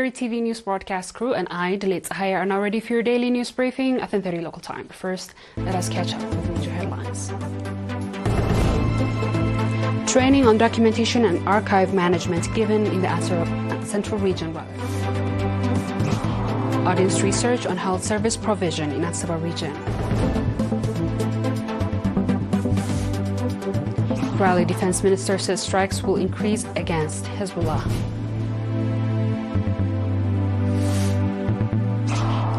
ERi-TV news broadcast crew and I, Delit Zahaya, are now ready for your daily news briefing at 10:30 local time. But first, let us catch up with major headlines. Training on documentation and archive management given in the Central Region. Audience research on health service provision in Anaba region. Israeli Defense Minister says strikes will increase against Hezbollah.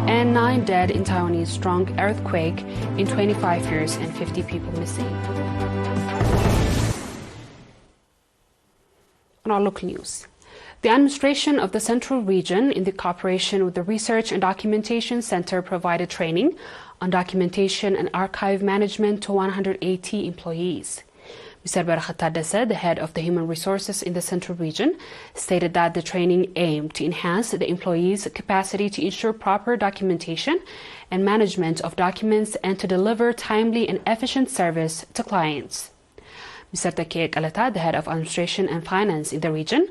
And 9 dead in Taiwanese strong earthquake in 25 years and 50 people missing. On our local news. The administration of the Central Region, in the cooperation with the Research and Documentation Center, provided training on documentation and archive management to 180 employees. Mr. Barakhat Taddese, the head of the Human Resources in the Central Region, stated that the training aimed to enhance the employees' capacity to ensure proper documentation and management of documents and to deliver timely and efficient service to clients. Mr. Takiek Alata, the head of Administration and Finance in the region,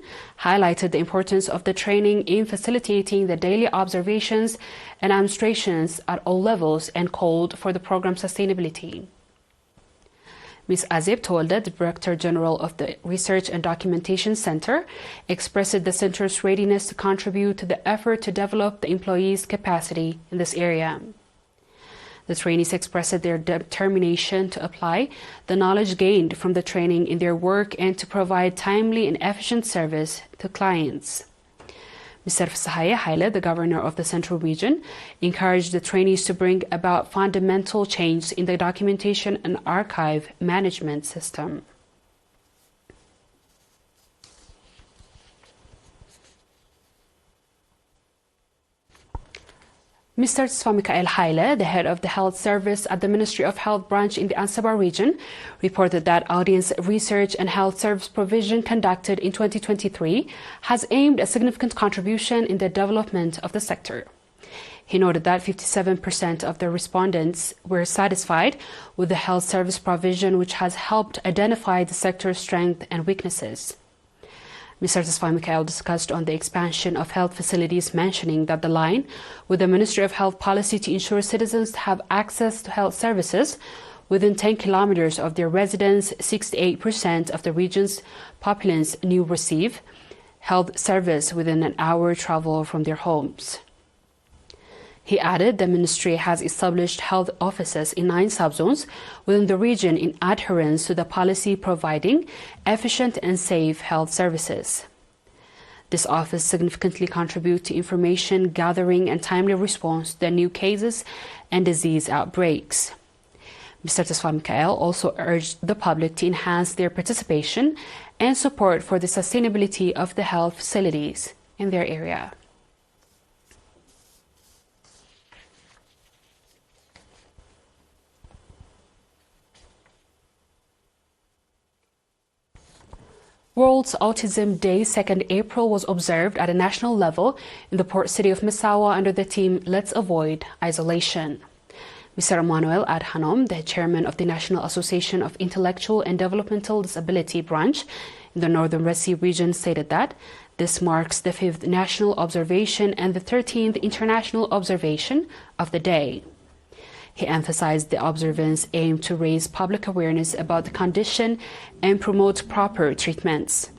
highlighted the importance of the training in facilitating the daily observations and administrations at all levels and called for the program sustainability. Ms. Azib Tolda, the Director General of the Research and Documentation Center, expressed the center's readiness to contribute to the effort to develop the employees' capacity in this area. The trainees expressed their determination to apply the knowledge gained from the training in their work and to provide timely and efficient service to clients. Mr. Sahaya Haile, the governor of the Central Region, encouraged the trainees to bring about fundamental change in the documentation and archive management system. Mr. Sfamikael Haile, the head of the health service at the Ministry of Health branch in the Anaba region, reported that audience research and health service provision conducted in 2023 has aimed a significant contribution in the development of the sector. He noted that 57% of the respondents were satisfied with the health service provision, which has helped identify the sector's strengths and weaknesses. Mr. Sfamikael discussed on the expansion of health facilities, mentioning that the line with the Ministry of Health policy to ensure citizens have access to health services within 10 kilometers of their residence, 68% of the region's populace now receive health service within an hour travel from their homes. He added the ministry has established health offices in 9 subzones within the region in adherence to the policy providing efficient and safe health services. This office significantly contributes to information gathering and timely response to the new cases and disease outbreaks. Mr. Sfamikael also urged the public to enhance their participation and support for the sustainability of the health facilities in their area. World's Autism Day 2nd April was observed at a national level in the port city of Massawa under the theme Let's Avoid Isolation. Mr. Emmanuel Adhanom, the chairman of the National Association of Intellectual and Developmental Disability branch in the Northern Red Sea region, stated that this marks the 5th national observation and the 13th international observation of the day. He emphasized the observance aimed to raise public awareness about the condition and promote proper treatments.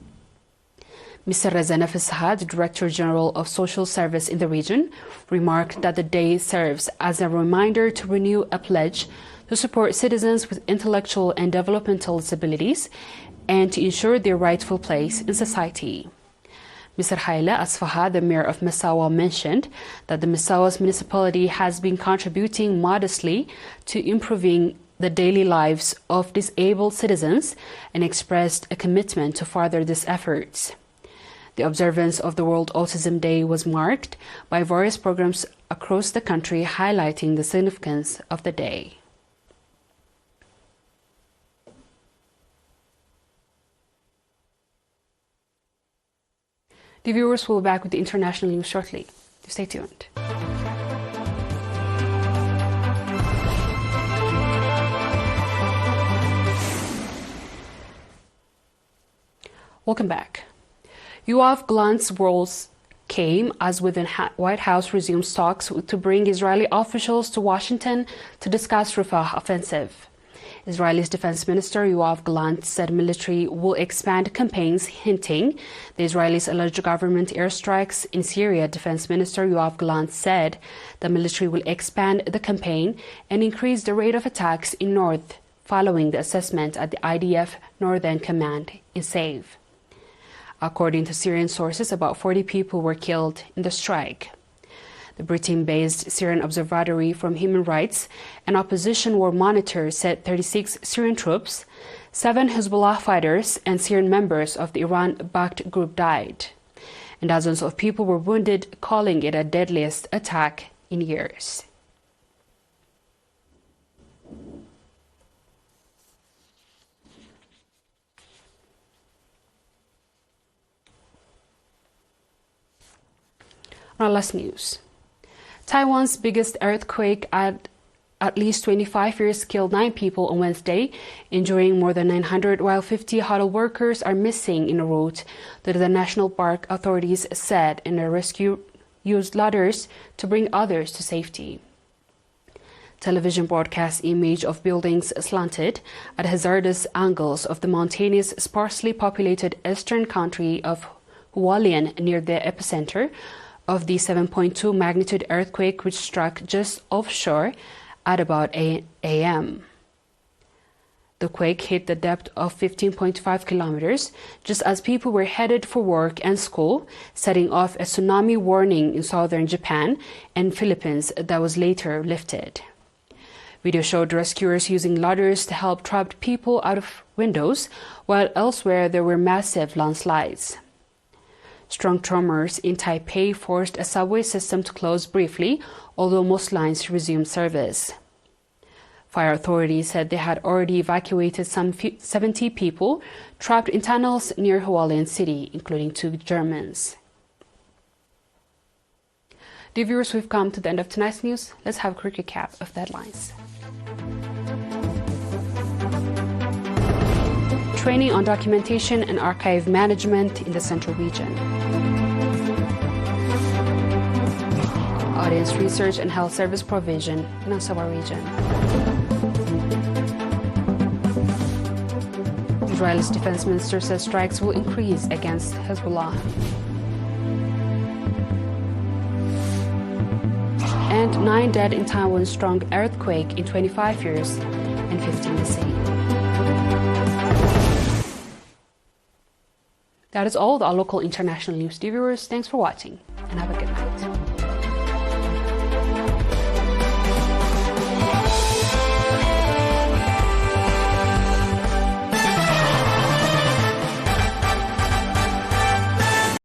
Mr. Reza Nafisha, the Director General of Social Service in the region, remarked that the day serves as a reminder to renew a pledge to support citizens with intellectual and developmental disabilities and to ensure their rightful place in society. Mr. Haile Asfaha, the mayor of Massawa, mentioned that the Massawa's municipality has been contributing modestly to improving the daily lives of disabled citizens and expressed a commitment to further these efforts. The observance of the World Autism Day was marked by various programs across the country highlighting the significance of the day. The viewers will be back with the international news shortly. Stay tuned. Welcome back. Yoav Gallant's came as the White House resumes talks to bring Israeli officials to Washington to discuss Rafah offensive. Israel's Defense Minister Yoav Gallant said military will expand campaigns, hinting the Israelis alleged government airstrikes in Syria. Defense Minister Yoav Gallant said the military will expand the campaign and increase the rate of attacks in north, following the assessment at the IDF Northern Command in Save. According to Syrian sources, about 40 people were killed in the strike. The Britain-based Syrian Observatory from Human Rights and Opposition War Monitor said 36 Syrian troops, 7 Hezbollah fighters, and Syrian members of the Iran-backed group died. And dozens of people were wounded, calling it a deadliest attack in years. Our last news. Taiwan's biggest earthquake at least 25 years killed 9 people on Wednesday, injuring more than 900, while 50 hotel workers are missing in a route that the national park authorities said, and the rescue used ladders to bring others to safety. Television broadcast image of buildings slanted at hazardous angles of the mountainous, sparsely populated eastern country of Hualien near the epicenter of the 7.2 magnitude earthquake, which struck just offshore at about 8 a.m. The quake hit the depth of 15.5 kilometers just as people were headed for work and school, setting off a tsunami warning in southern Japan and Philippines that was later lifted. Video showed rescuers using ladders to help trapped people out of windows, while elsewhere there were massive landslides. Strong tremors in Taipei forced a subway system to close briefly, although most lines resumed service. Fire authorities said they had already evacuated some 70 people trapped in tunnels near Hualien City, including 2 Germans. Dear viewers, we've come to the end of tonight's news. Let's have a quick recap of the headlines. Training on documentation and archive management in the Central Region. Audience research and health service provision in Anaba region. Israel's defense minister says strikes will increase against Hezbollah. And 9 dead in Taiwan's strong earthquake in 25 years and 50 missing. That is all the local international news. Dear viewers, thanks for watching.